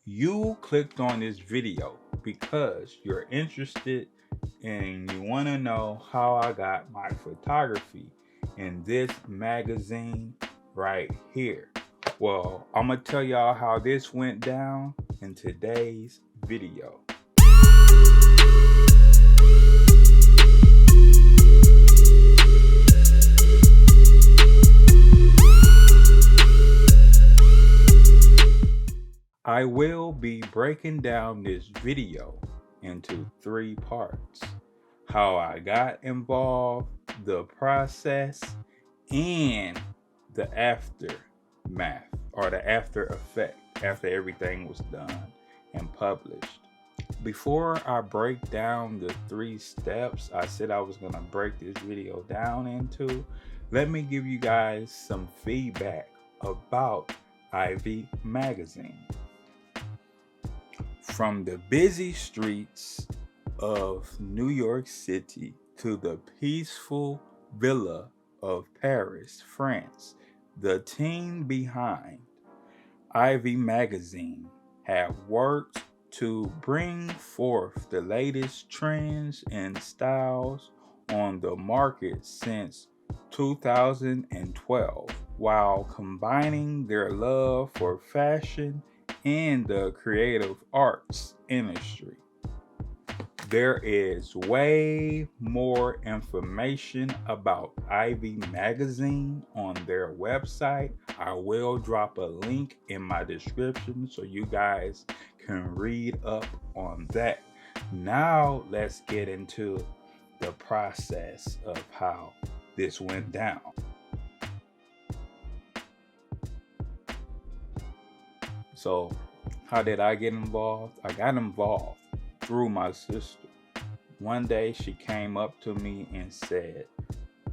You clicked on this video because you're interested and you want to know how I got my photography in this magazine right here. Well, I'm going to tell y'all how this went down in today's video. I will be breaking down this video into 3 parts: how I got involved, the process, and the aftermath or the after effect after everything was done and published. Before I break down the 3 steps I said I was going to break this video down into, let me give you guys some feedback about Ivy Magazine. From the busy streets of New York City to the peaceful villa of Paris, France, the team behind Ivy Magazine have worked to bring forth the latest trends and styles on the market since 2012, while combining their love for fashion and the creative arts industry. There is way more information about Ivy Magazine on their website. I will drop a link in my description so you guys can read up on that. Now let's get into the process of how this went down. So, how did I get involved? I got involved through my sister. One day she came up to me and said,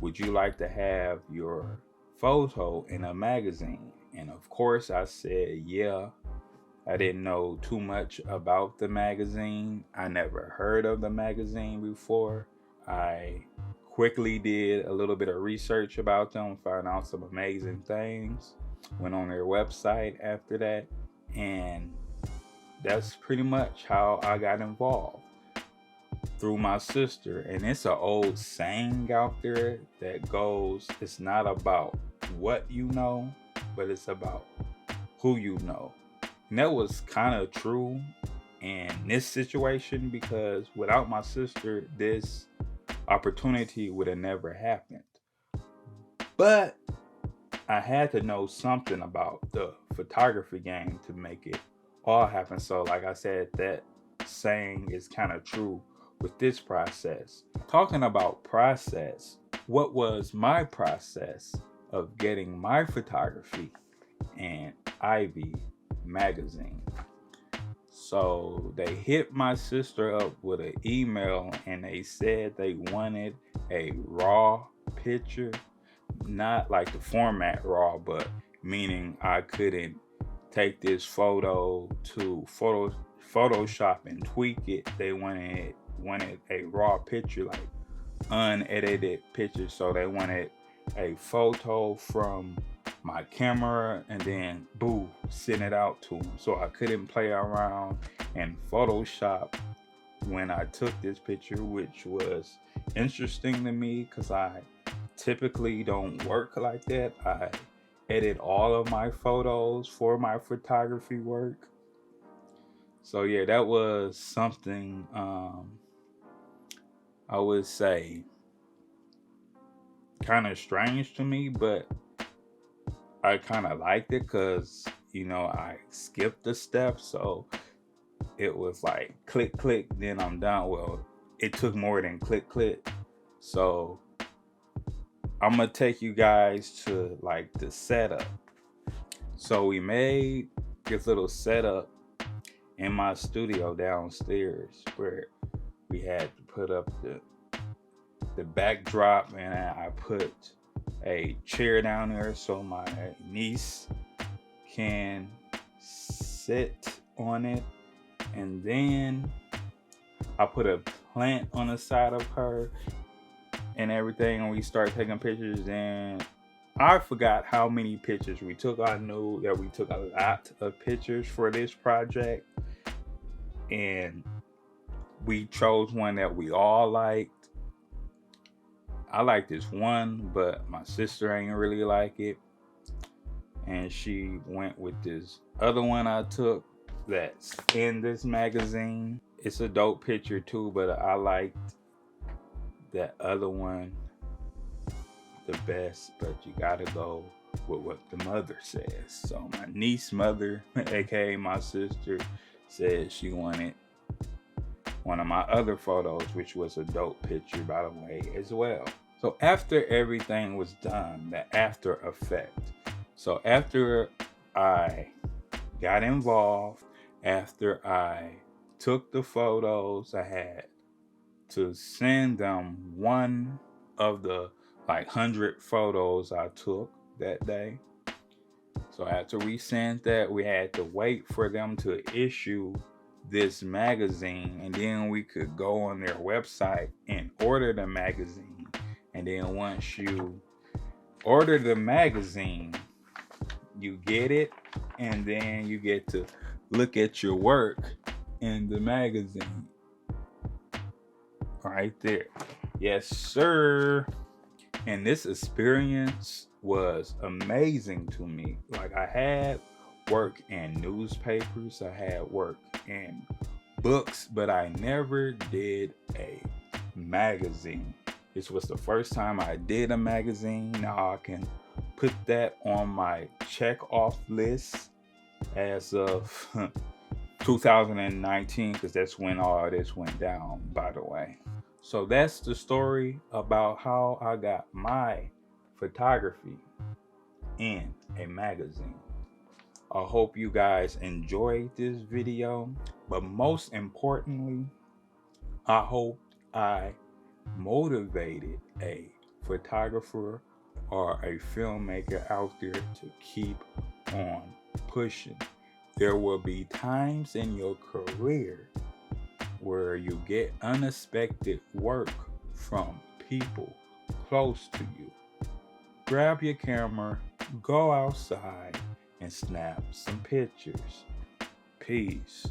"Would you like to have your photo in a magazine?" And of course I said, yeah. I didn't know too much about the magazine. I never heard of the magazine before. I quickly did a little bit of research about them, found out some amazing things, went on their website after that, and that's pretty much how I got involved, through my sister. And it's an old saying out there that goes, it's not about what you know, but it's about who you know. And that was kind of true in this situation, because without my sister, this opportunity would have never happened. But I had to know something about the photography game to make it all happen. So like I said, that saying is kind of true with this process. Talking about process, what was my process of getting my photography in Ivy Magazine? So they hit my sister up with an email and they said they wanted a raw picture, not like the format raw, but meaning I couldn't take this photo to Photoshop and tweak it. They wanted a raw picture, like unedited picture. So they wanted a photo from my camera and then boom, send it out to them. So I couldn't play around in Photoshop when I took this picture, which was interesting to me because I typically don't work like that. I edit all of my photos for my photography work. So yeah, that was something I would say kind of strange to me, but I kind of liked it because, I skipped the steps. So it was like click, click, then I'm done. Well, it took more than click, click. So I'm going to take you guys to like the setup. So we made this little setup in my studio downstairs where we had to put up the backdrop, and I put a chair down there so my niece can sit on it. And then I put a plant on the side of her and everything, and we start taking pictures. And I forgot how many pictures we took. I knew that we took a lot of pictures for this project, and we chose one that we all liked. I like this one, but my sister ain't really like it, and she went with this other one I took that's in this magazine. It's a dope picture too, but I liked that other one the best. But you gotta go with what the mother says. So my niece mother, aka my sister, said she wanted one of my other photos, which was a dope picture, by the way, as well. So after everything was done, the after effect. So after I got involved, after I took the photos, I had to send them one of the 100 photos I took that day. So after we sent that, we had to wait for them to issue this magazine, and then we could go on their website and order the magazine. And then once you order the magazine, you get it, and then you get to look at your work in the magazine right there. Yes, sir. And this experience was amazing to me. Like, I had work in newspapers, I had work in books, but I never did a magazine. This was the first time I did a magazine. Now I can put that on my check off list as of 2019, because that's when all this went down, by the way. So that's the story about how I got my photography in a magazine. I hope you guys enjoyed this video, but most importantly, I hope I motivated a photographer or a filmmaker out there to keep on pushing. There will be times in your career where you get unexpected work from people close to you. Grab your camera, go outside, and snap some pictures. Peace.